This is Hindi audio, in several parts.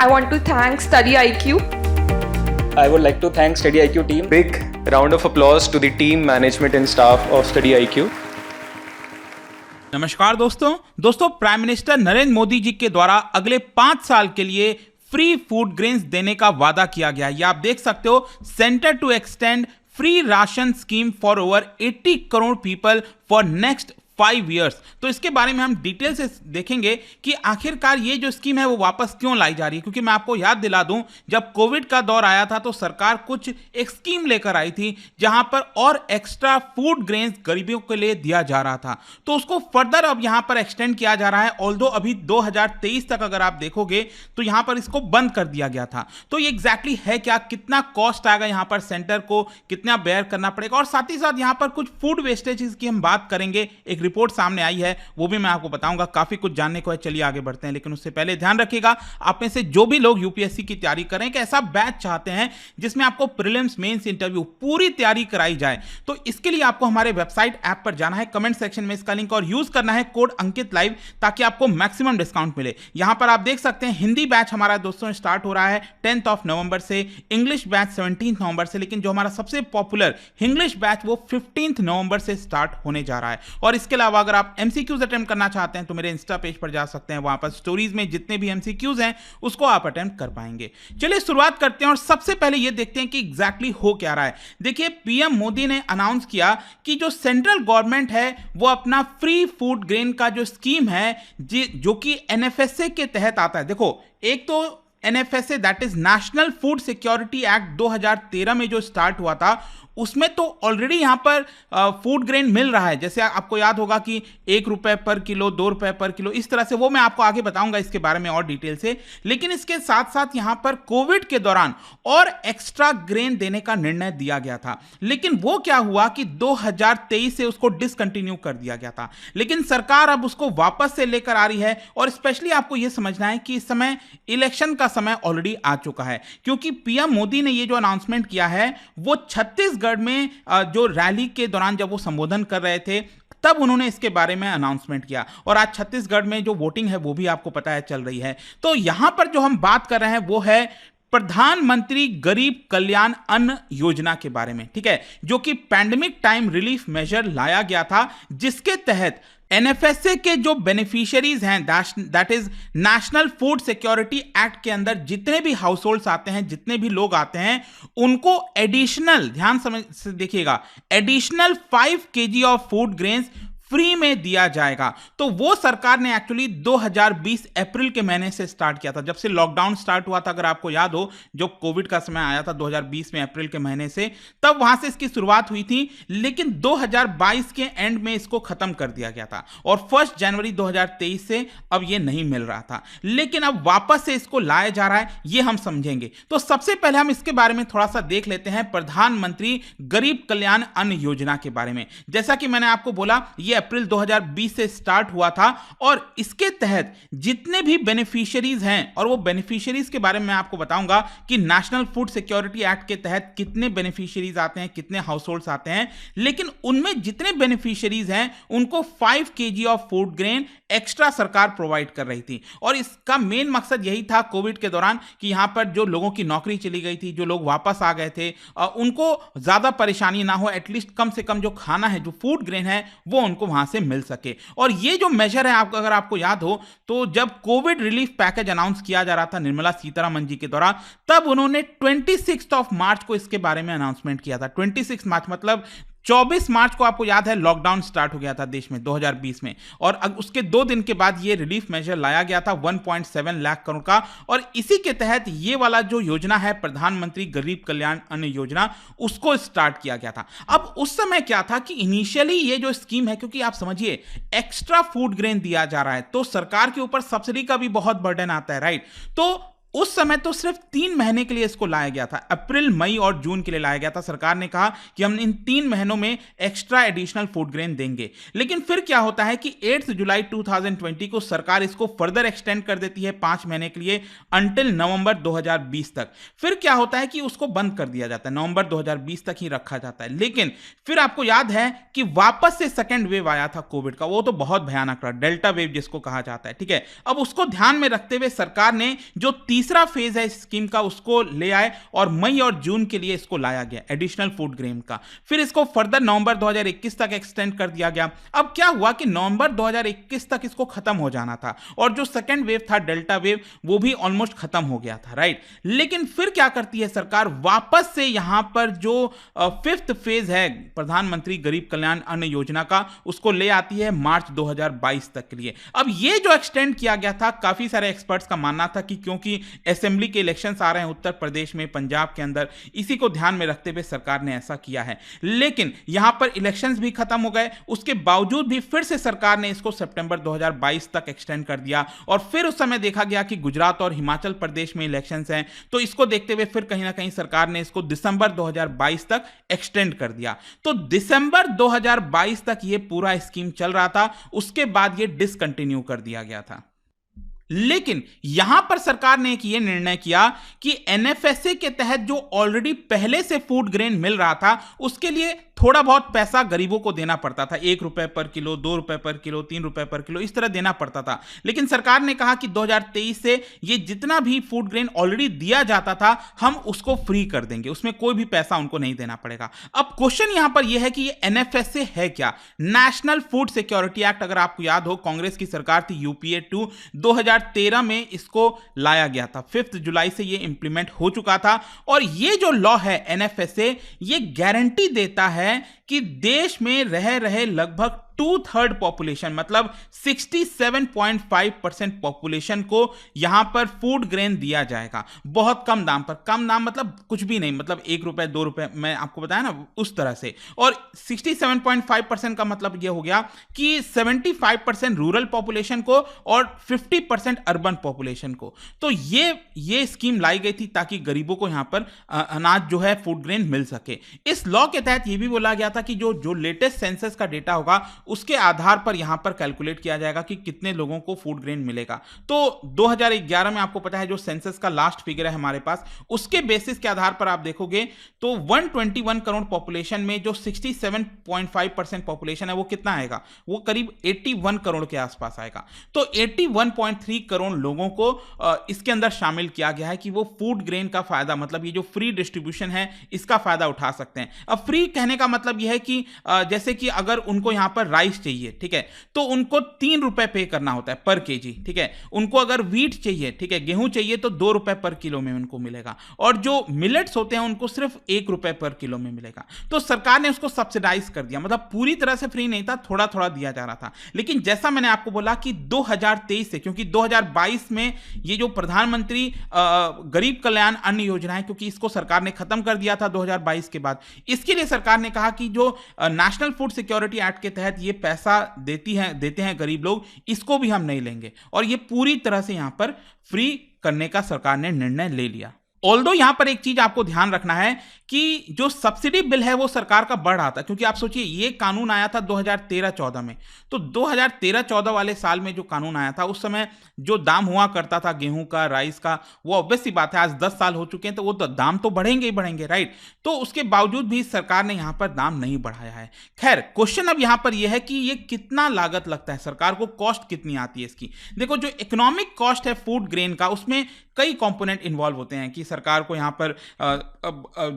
I want to thank Study IQ. I would like to thank Study IQ team. Big round of applause to the team, management and staff of Study IQ. नमस्कार दोस्तों प्राइम मिनिस्टर नरेंद्र मोदी जी के द्वारा अगले 5 साल के लिए फ्री फूड ग्रेन्स देने का वादा किया गया है। ये आप देख सकते हो, centre to extend free ration scheme for over 80 crore people for next 5 years। तो इसके बारे में हम डिटेल से देखेंगे कि आखिरकार ये जो स्कीम है वो वापस क्यों लाई जा रही है। क्योंकि मैं आपको याद दिला दूं, जब कोविड का दौर आया था तो सरकार कुछ एक स्कीम लेकर आई थी जहां पर और एक्स्ट्रा फूड ग्रेन्स गरीबों के लिए दिया जा रहा था। तो उसको फर्दर अब यहां पर एक्सटेंड किया जा रहा है। ऑल्दो अभी 2023 तक अगर आप देखोगे तो यहां पर इसको बंद कर दिया गया था। तो ये एग्जैक्टली है क्या, कितना कॉस्ट आएगा यहां पर सेंटर को, कितना बेयर करना पड़ेगा, और साथ ही साथ यहां पर कुछ फूड वेस्टेज की हम बात करेंगे। एक रिपोर्ट सामने आई है, वो भी मैं आपको बताऊंगा। काफी कुछ जानने को है, चलिए आगे बढ़ते हैं। लेकिन उससे पहले ध्यान रखिएगा, आप में से जो भी लोग यूपीएससी की तैयारी करें कि ऐसा बैच चाहते हैं जिसमें आपको प्रीलिम्स, मेंस, इंटरव्यू पूरी तैयारी कराई जाए, तो इसके लिए आपको हमारे वेबसाइट ऐप पर जाना है, कमेंट सेक्शन में इसका लिंक और यूज करना है कोड अंकित लाइव, ताकि आपको मैक्सिमम डिस्काउंट मिले। यहां पर आप देख सकते हैं हिंदी बैच हमारा दोस्तों स्टार्ट हो रहा है 10 नवंबर से, इंग्लिश बैच 17 नवंबर से, लेकिन जो हमारा सबसे पॉपुलर इंग्लिश बैच वो 15 नवंबर से स्टार्ट होने जा रहा है। और इसके अलावा अगर आप एमसीक्यूज अटेम्प्ट करना चाहते हैं तो मेरे इंस्टा पेज पर जा सकते हैं, वहां पर स्टोरीज में जितने भी एमसीक्यूज हैं उसको आप अटेम्प्ट कर पाएंगे। चलिए शुरुआत करते हैं और सबसे पहले ये देखते हैं कि एग्जैक्टली हो क्या रहा है। देखिए, पीएम मोदी ने अनाउंस किया कि जो सेंट्रल गवर्नमेंट है वो अपना फ्री फूड ग्रेन का जो स्कीम है जो कि एनएफएसए के तहत आता है। देखो, एक तो NFSA that is national food security act 2013 में जो स्टार्ट हुआ था, उसमें तो ऑलरेडी यहां पर फूड ग्रेन मिल रहा है। जैसे आपको याद होगा कि 1 रुपए पर किलो, 2 रुपए पर किलो, इस तरह से, वो मैं आपको आगे बताऊंगा इसके बारे में और डिटेल से। लेकिन इसके साथ साथ यहां पर कोविड के दौरान और एक्स्ट्रा ग्रेन देने का निर्णय दिया गया था। लेकिन वो क्या हुआ कि 2023 से उसको डिसकंटिन्यू कर दिया गया था। लेकिन सरकार अब उसको वापस से लेकर आ रही है। और स्पेशली आपको यह समझना है कि इस समय इलेक्शन का समय ऑलरेडी आ चुका है, क्योंकि पीएम मोदी ने ये जो अनाउंसमेंट किया है वो छत्तीसगढ़ में जो रैली के दौरान जब वो संबोधन कर रहे थे तब उन्होंने इसके बारे में अनाउंसमेंट किया। और आज छत्तीसगढ़ में जो वोटिंग है वो भी आपको पता है चल रही है। तो यहां पर जो हम बात कर रहे हैं वो है प्रधानमंत्री गरीब कल्याण अन्न योजना के बारे में, ठीक है, जो कि पैंडेमिक टाइम रिलीफ मेजर लाया गया था, जिसके तहत एनएफएसए के जो बेनिफिशियरीज हैं, that is national food security act के अंदर जितने भी हाउस होल्ड्स आते हैं, जितने भी लोग आते हैं, उनको एडिशनल, ध्यान से देखिएगा, additional 5 kg of food grains free में दिया जाएगा। तो वो सरकार ने एक्चुअली 2020 अप्रैल के महीने से स्टार्ट किया था, जब से लॉकडाउन स्टार्ट हुआ था। अगर आपको याद हो, जो कोविड का समय आया था 2020 में अप्रैल के महीने से, तब वहां से इसकी शुरुआत हुई थी। लेकिन 2022 के एंड में इसको खत्म कर दिया गया था और 1 जनवरी 2023 से अब ये नहीं मिल रहा था। लेकिन अब वापस से इसको लाया जा रहा है, ये हम समझेंगे। तो सबसे पहले हम इसके बारे में थोड़ा सा देख लेते हैं, प्रधानमंत्री गरीब कल्याण अन्न योजना के बारे में। जैसा कि मैंने आपको बोला, ये अप्रैल 2020 से स्टार्ट हुआ था और इसके तहत जितने भी बेनिफिशियरीज हैं, और वो बेनिफिशियरीज के बारे में मैं आपको बताऊंगा कि नेशनल फूड सिक्योरिटी एक्ट के तहत कितने बेनिफिशियरीज आते हैं, कितने हाउस होल्ड्स आते हैं। लेकिन उनमें जितने बेनिफिशियरीज हैं उनको 5 kg of food grain extra सरकार प्रोवाइड कर रही थी। और इसका मेन मकसद यही था कोविड के दौरान कि यहां पर जो लोगों की नौकरी चली गई थी, जो लोग वापस आ गए थे, उनको ज्यादा परेशानी ना हो, एटलीस्ट कम से कम जो खाना है, जो फूड ग्रेन है, वो उनको वहां से मिल सके। और ये जो मेजर है, अगर आपको याद हो तो जब कोविड रिलीफ पैकेज अनाउंस किया जा रहा था निर्मला सीतारमण जी के द्वारा, तब उन्होंने 26 मार्च को इसके बारे में अनाउंसमेंट किया था। 26 मार्च मतलब 24 मार्च को आपको याद है लॉकडाउन स्टार्ट हो गया था देश में 2020 में, और उसके 2 दिन के बाद ये रिलीफ मेजर लाया गया था 1.7 लाख करोड़ का। और इसी के तहत ये वाला जो योजना है, प्रधानमंत्री गरीब कल्याण अन्न योजना, उसको स्टार्ट किया गया था। अब उस समय क्या था कि इनिशियली ये जो स्कीम है, क्योंकि आप समझिए एक्स्ट्रा फूड ग्रेन दिया जा रहा है तो सरकार के ऊपर सब्सिडी का भी बहुत बर्डन आता है, राइट। तो उस समय तो सिर्फ 3 महीने के लिए इसको लाया गया था, अप्रैल, मई और जून के लिए लाया गया था। सरकार ने कहा कि हम इन 3 महीनों में एक्स्ट्रा एडिशनल फूड ग्रेन देंगे। लेकिन फिर क्या होता है कि 8 जुलाई 2020 को सरकार इसको फर्दर एक्सटेंड कर देती है 5 महीने के लिए, अंटिल नवंबर 2020 तक। फिर क्या होता है कि उसको बंद कर दिया जाता है, नवंबर 2020 तक ही रखा जाता है। लेकिन फिर आपको याद है कि वापस से सेकेंड वेव आया था कोविड का, वो तो बहुत भयानक रहा, डेल्टा वेव जिसको कहा जाता है, ठीक है। अब उसको ध्यान में रखते हुए सरकार ने जो तीसरा फेज है इस स्कीम का उसको ले आए और मई और जून के लिए इसको लाया गया एडिशनल फूड ग्रेन का। फिर इसको फर्दर नवंबर 2021 तक एक्सटेंड कर दिया गया। अब क्या हुआ कि नवंबर 2021 तक इसको खत्म हो जाना था और जो सेकेंड वेव था डेल्टा वेव वो भी ऑलमोस्ट खत्म हो गया था, राइट। लेकिन फिर क्या करती है सरकार, वापस से यहां पर जो फिफ्थ फेज है प्रधानमंत्री गरीब कल्याण अन्न योजना का उसको ले आती है मार्च 2022 तक के लिए। अब ये जो एक्सटेंड किया गया था, काफी सारे एक्सपर्ट्स का मानना था कि क्योंकि असेंबली के इलेक्शंस आ रहे हैं उत्तर प्रदेश में, पंजाब के अंदर, इसी को ध्यान में रखते हुए सरकार ने ऐसा किया है। लेकिन यहां पर इलेक्शंस भी खत्म हो गए, उसके बावजूद भी फिर से सरकार ने इसको सितंबर 2022 तक एक्सटेंड कर दिया और फिर उस समय देखा गया कि गुजरात और हिमाचल प्रदेश में इलेक्शंस हैं, तो इसको देखते हुए फिर कहीं ना कहीं सरकार ने इसको दिसंबर 2022 तक एक्सटेंड कर दिया। तो दिसंबर 2022 तक ये पूरा स्कीम चल रहा था, उसके बाद ये डिसकंटिन्यू कर दिया गया था। लेकिन यहां पर सरकार ने एक ये निर्णय किया कि एनएफएसए के तहत जो ऑलरेडी पहले से फूड ग्रेन मिल रहा था उसके लिए थोड़ा बहुत पैसा गरीबों को देना पड़ता था, 1 रुपए पर किलो, 2 रुपए पर किलो, 3 रुपए पर किलो, इस तरह देना पड़ता था। लेकिन सरकार ने कहा कि 2023 से ये जितना भी फूड ग्रेन ऑलरेडी दिया जाता था हम उसको फ्री कर देंगे, उसमें कोई भी पैसा उनको नहीं देना पड़ेगा। अब क्वेश्चन यहां पर यह है कि ये एनएफएसए है क्या? नेशनल फूड सिक्योरिटी एक्ट, अगर आपको याद हो कांग्रेस की सरकार थी यूपीए 2, 2013 में इसको लाया गया था, 5 जुलाई से ये इंप्लीमेंट हो चुका था। और ये जो लॉ है एनएफएसए, ये गारंटी देता है कि देश में रह रहे लगभग 2/3 पॉपुलेशन मतलब 67.5% पॉपुलेशन को यहां पर फूड ग्रेन दिया जाएगा बहुत कम दाम पर। कम दाम मतलब कुछ भी नहीं, मतलब 1 रुपए 2 रुपए, मैं आपको बताया ना उस तरह से। और 67.5% का मतलब यह हो गया कि 75% रूरल पॉपुलेशन को और 50% अर्बन पॉपुलेशन को। तो ये स्कीम लाई गई थी ताकि गरीबों को यहां पर अनाज जो है फूड ग्रेन मिल सके। इस लॉ के तहत यह भी बोला गया था कि जो लेटेस्ट सेंसस का डेटा होगा उसके आधार पर यहां पर कैलकुलेट किया जाएगा कि कितने लोगों को फूड ग्रेन मिलेगा। तो 2011 में आपको पता है जो सेंसस का लास्ट फिगर है हमारे पास, उसके बेसिस के आधार पर आप देखोगे तो 121 करोड़ पॉपुलेशन में जो 67.5% पॉपुलेशन है वो कितना आएगा, वो करीब 81 करोड़ के आसपास आएगा। तो 81.3 करोड़ लोगों को इसके अंदर शामिल किया गया है कि वो फूड ग्रेन का फायदा, मतलब ये जो फ्री डिस्ट्रीब्यूशन है इसका फायदा उठा सकते हैं। अब फ्री कहने का मतलब यह है कि जैसे कि अगर उनको यहां पर राइस चाहिए, ठीक है, तो उनको 3 रुपए पे करना होता है पर केजी, ठीक है। उनको अगर व्हीट चाहिए, ठीक है, गेहूं चाहिए तो 2 रुपए पर किलो में उनको मिलेगा। और जो मिलेट्स होते हैं उनको सिर्फ 1 रुपए पर किलो में मिलेगा। तो सरकार ने उसको सब्सिडाइज कर दिया, मतलब पूरी तरह से फ्री नहीं था, थोड़ा थोड़ा दिया जा रहा था। लेकिन जैसा मैंने आपको बोला कि 2023 से, क्योंकि 2022 में ये जो प्रधानमंत्री गरीब कल्याण अन्न योजना है, क्योंकि इसको सरकार ने खत्म कर दिया था 2022 के बाद, इसके लिए सरकार ने कहा कि जो नेशनल फूड सिक्योरिटी एक्ट के तहत ये पैसा देते हैं गरीब लोग, इसको भी हम नहीं लेंगे। और ये पूरी तरह से यहां पर फ्री करने का सरकार ने निर्णय ले लिया। ऑल्दो यहां पर एक चीज आपको ध्यान रखना है कि जो सब्सिडी बिल है वो सरकार का बढ़ रहा था, क्योंकि आप सोचिए ये कानून आया था 2013-14 में। तो 2013-14 वाले साल में जो कानून आया था उस समय जो दाम हुआ करता था गेहूं का, राइस का, वो ऑब्वियस सी बात है आज 10 साल हो चुके हैं तो वो दाम तो बढ़ेंगे ही बढ़ेंगे, राइट। तो उसके बावजूद भी सरकार ने यहां पर दाम नहीं बढ़ाया है। खैर क्वेश्चन अब यहां पर यह है कि ये कितना लागत लगता है सरकार को, कॉस्ट कितनी आती है इसकी। देखो जो इकोनॉमिक कॉस्ट है फूड ग्रेन का, उसमें कई कंपोनेंट इन्वॉल्व होते हैं कि सरकार को यहां पर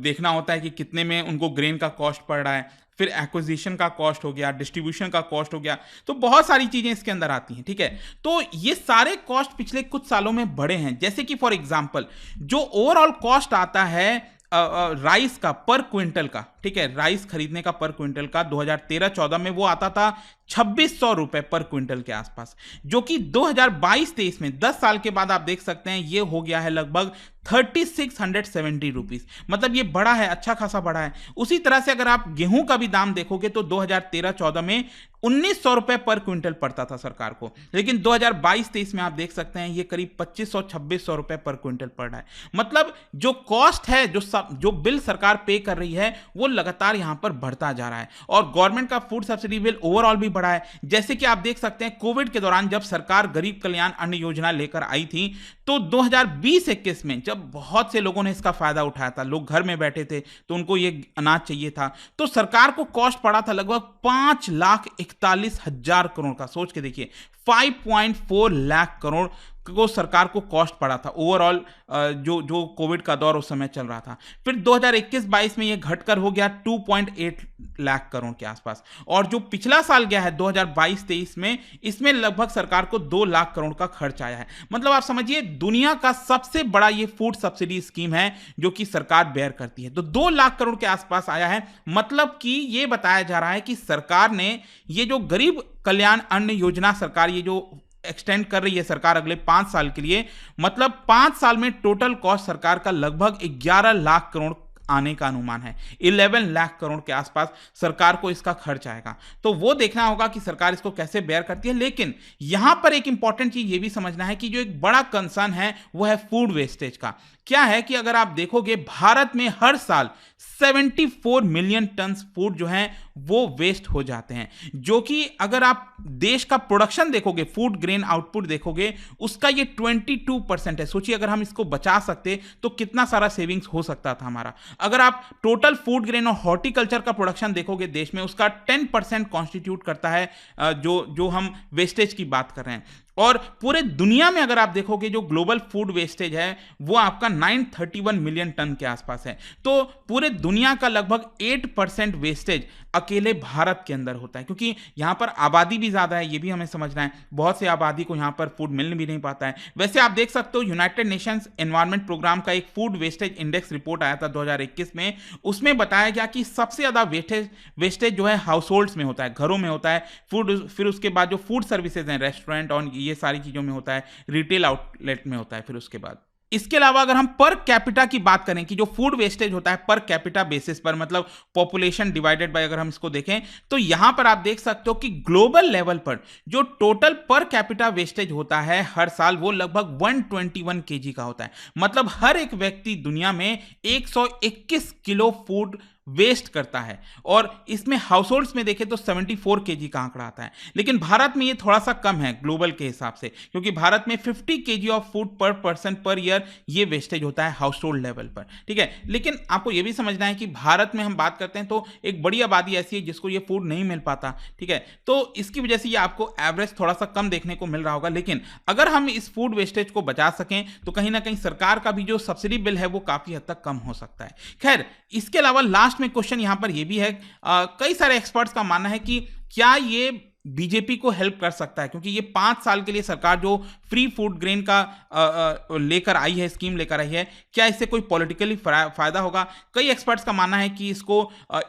देखना होता है कि कितने में उनको ग्रेन का कॉस्ट पड़ रहा है, फिर एक्विजिशन का कॉस्ट हो गया, डिस्ट्रीब्यूशन का कॉस्ट हो गया, तो बहुत सारी चीजें इसके अंदर आती हैं, ठीक है। तो ये सारे कॉस्ट पिछले कुछ सालों में बढ़े हैं। जैसे कि फॉर एग्जांपल जो ओवरऑल कॉस्ट आता है राइस का पर क्विंटल का, ठीक है, राइस खरीदने का पर क्विंटल का 2013-14 में वो आता था 2600 रुपए पर क्विंटल के आसपास, जो कि 2022-23 में 10 साल के बाद आप देख सकते हैं ये हो गया है लगभग 3670 रुपीज। मतलब ये बड़ा है, अच्छा खासा बड़ा है। उसी तरह से अगर आप गेहूं का भी दाम देखोगे तो 2013-14 में 1900 रुपए पर क्विंटल पड़ता था सरकार को, लेकिन 2022-23 में आप देख सकते हैं ये करीब 2500-2600 रुपए पर क्विंटल पड़ रहा है। मतलब जो कॉस्ट है, जो बिल सरकार पे कर रही है वो लगातार यहां पर बढ़ता जा रहा है। और गवर्नमेंट का फूड सब्सिडी बिल ओवरऑल भी बढ़ा है। जैसे कि आप देख सकते हैं कोविड के दौरान जब सरकार गरीब कल्याण अन्न योजना लेकर आई थी तो 2020-21 में जब बहुत से लोगों ने इसका फायदा उठाया था, लोग घर में बैठे थे तो उनको ये अनाज चाहिए था, तो सरकार को कॉस्ट पड़ा था लगभग 5,41,000 करोड़ का। सोच के देखिए 5.4 लाख करोड़ को सरकार को कॉस्ट पड़ा था ओवरऑल, जो कोविड का दौर उस समय चल रहा था। फिर 2021-22 में ये घटकर हो गया 2.8 लाख करोड़ के आसपास, और जो पिछला साल गया है 2022-23 में, इसमें लगभग सरकार को 2 लाख करोड़ का खर्च आया है। मतलब आप समझिए दुनिया का सबसे बड़ा ये फूड सब्सिडी स्कीम है जो कि सरकार बेयर करती है, तो 2 लाख करोड़ के आसपास आया है। मतलब कि ये बताया जा रहा है कि सरकार ने ये जो गरीब कल्याण अन्न योजना सरकार ये जो एक्सटेंड कर रही है सरकार अगले 5 साल के लिए, मतलब 5 साल में टोटल कॉस्ट सरकार का लगभग 11 लाख करोड़ आने का अनुमान है। 11 लाख करोड़ के आसपास सरकार को इसका खर्च आएगा, तो वो देखना होगा कि सरकार इसको कैसे बेयर करती है। लेकिन यहां पर एक इंपॉर्टेंट चीज ये भी समझना है कि जो एक बड़ा कंसर्न है वो है फूड वेस्टेज का। क्या है कि अगर आप देखोगे भारत में हर साल 74 मिलियन टन फूड जो है वो वेस्ट हो जाते हैं, जो कि अगर आप देश का प्रोडक्शन देखोगे, फूड ग्रेन आउटपुट देखोगे, उसका ये 22% है। सोचिए अगर हम इसको बचा सकते तो कितना सारा सेविंग्स हो सकता था हमारा। अगर आप टोटल फूड ग्रेन और हॉर्टिकल्चर का प्रोडक्शन देखोगे देश में, उसका 10% कॉन्स्टिट्यूट करता है जो हम वेस्टेज की बात कर रहे हैं। और पूरे दुनिया में अगर आप देखोगे जो ग्लोबल फूड वेस्टेज है वो आपका 931 मिलियन टन के आसपास है। तो पूरे दुनिया का लगभग 8% वेस्टेज अकेले भारत के अंदर होता है, क्योंकि यहां पर आबादी भी ज्यादा है, ये भी हमें समझना है। बहुत से आबादी को यहां पर फूड मिल भी नहीं पाता है। वैसे आप देख सकते हो यूनाइटेड नेशंस एनवायरमेंट प्रोग्राम का एक फूड वेस्टेज इंडेक्स रिपोर्ट आया था 2021 में, उसमें बताया गया कि सबसे ज्यादा वेस्टेज जो है हाउस होल्ड्स में होता है, घरों में होता है फूड, फिर उसके बाद जो फूड सर्विसेज हैं, रेस्टोरेंट और ये सारी चीजों में होता है, रिटेल आउटलेट में होता है फिर उसके बाद। इसके अलावा अगर हम पर कैपिटा की बात करें कि जो फूड वेस्टेज होता है पर कैपिटा बेसिस पर, मतलब पॉपुलेशन डिवाइडेड बाय, अगर हम इसको देखें तो यहां पर आप देख सकते हो कि ग्लोबल लेवल पर जो टोटल पर कैपिटा वेस्टेज होता है हर साल वो लगभग 121 केजी का होता है। मतलब हर एक व्यक्ति दुनिया में 121 किलो फूड वेस्ट करता है, और इसमें हाउसहोल्ड्स में देखें तो 74 केजी का आंकड़ा आता है। लेकिन भारत में ये थोड़ा सा कम है ग्लोबल के हिसाब से, क्योंकि भारत में 50 केजी ऑफ फूड पर पर्सन पर ईयर ये वेस्टेज होता है हाउस होल्ड लेवल पर, ठीक है। लेकिन आपको ये भी समझना है कि भारत में हम बात करते हैं तो एक बड़ी आबादी ऐसी है जिसको ये फूड नहीं मिल पाता, ठीक है। तो इसकी वजह से ये आपको एवरेज थोड़ा सा कम देखने को मिल रहा होगा। लेकिन अगर हम इस फूड वेस्टेज को बचा सकें तो कहीं ना कहीं सरकार का भी जो सब्सिडी बिल है वो काफी हद तक कम हो सकता है। खैर, इसके अलावा लास्ट में क्वेश्चन यहां पर यह भी है, कई सारे एक्सपर्ट्स का मानना है कि क्या ये बीजेपी को हेल्प कर सकता है, क्योंकि ये 5 साल के लिए सरकार जो फ्री फूड ग्रेन का लेकर आई है, स्कीम लेकर आई है, क्या इससे कोई पॉलिटिकली फायदा होगा। कई एक्सपर्ट्स का मानना है कि इसको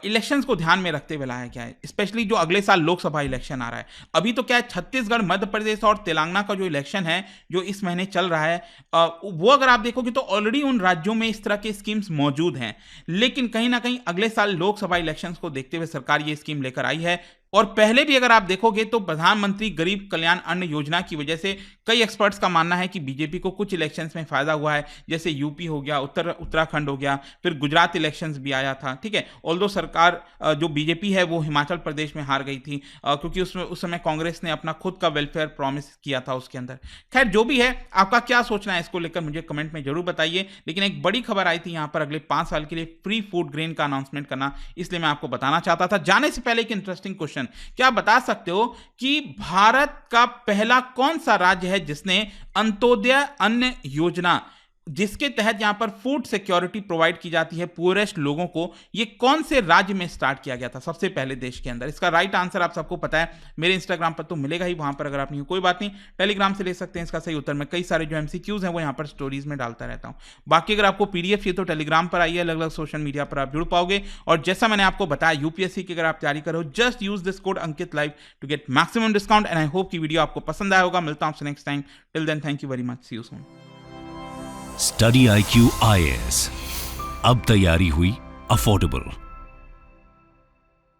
इलेक्शंस को ध्यान में रखते हुए लाया गया है, स्पेशली जो अगले साल लोकसभा इलेक्शन आ रहा है। अभी तो क्या है, छत्तीसगढ़, मध्य प्रदेश और तेलंगाना का जो इलेक्शन है जो इस महीने चल रहा है, वो अगर आप देखोगे तो ऑलरेडी उन राज्यों में इस तरह के स्कीम्स मौजूद हैं। लेकिन कहीं ना कहीं अगले साल लोकसभा इलेक्शंस को देखते हुए सरकार ये स्कीम लेकर आई है। और पहले भी अगर आप देखोगे तो प्रधानमंत्री गरीब कल्याण अन्न योजना की वजह से कई एक्सपर्ट्स का मानना है कि बीजेपी को कुछ इलेक्शंस में फायदा हुआ है, जैसे यूपी हो गया, उत्तराखंड हो गया, फिर गुजरात इलेक्शंस भी आया था, ठीक है। ऑल्दो सरकार जो बीजेपी है वो हिमाचल प्रदेश में हार गई थी, क्योंकि उस समय कांग्रेस ने अपना खुद का वेलफेयर प्रॉमिस किया था उसके अंदर। खैर, जो भी है, आपका क्या सोचना है इसको लेकर मुझे कमेंट में जरूर बताइए। लेकिन एक बड़ी खबर आई थी यहाँ पर अगले 5 साल के लिए फ्री फूड ग्रेन का अनाउंसमेंट करना, इसलिए मैं आपको बताना चाहता था। जाने से पहले एक इंटरेस्टिंग क्वेश्चन, क्या आप बता सकते हो कि भारत का पहला कौन सा राज्य है जिसने अंत्योदय अन्न योजना, जिसके तहत यहां पर फूड सिक्योरिटी प्रोवाइड की जाती है पुअरेस्ट लोगों को, ये कौन से राज्य में स्टार्ट किया गया था सबसे पहले देश के अंदर? इसका राइट आंसर आप सबको पता है, मेरे इंस्टाग्राम पर तो मिलेगा ही, वहां पर अगर आप नहीं, कोई बात नहीं, टेलीग्राम से ले सकते हैं इसका सही उत्तर। मैं कई सारे जो एमसीक्यूज हैं वो यहां पर स्टोरीज में डालता रहता हूं। बाकी अगर आपको पीडीएफ चाहिए तो टेलीग्राम पर आइए, अलग अलग सोशल मीडिया पर आप जुड़ पाओगे। और जैसा मैंने आपको बताया, यूपीएससी की अगर आप तैयारी करो, just use this code Ankit live to get maximum discount. And I hope की वीडियो आपको पसंद आया होगा। मिलता हूं आपसे next time, till then thank you very much, see you soon. Study IQ IAS, अब तैयारी हुई अफोर्डेबल।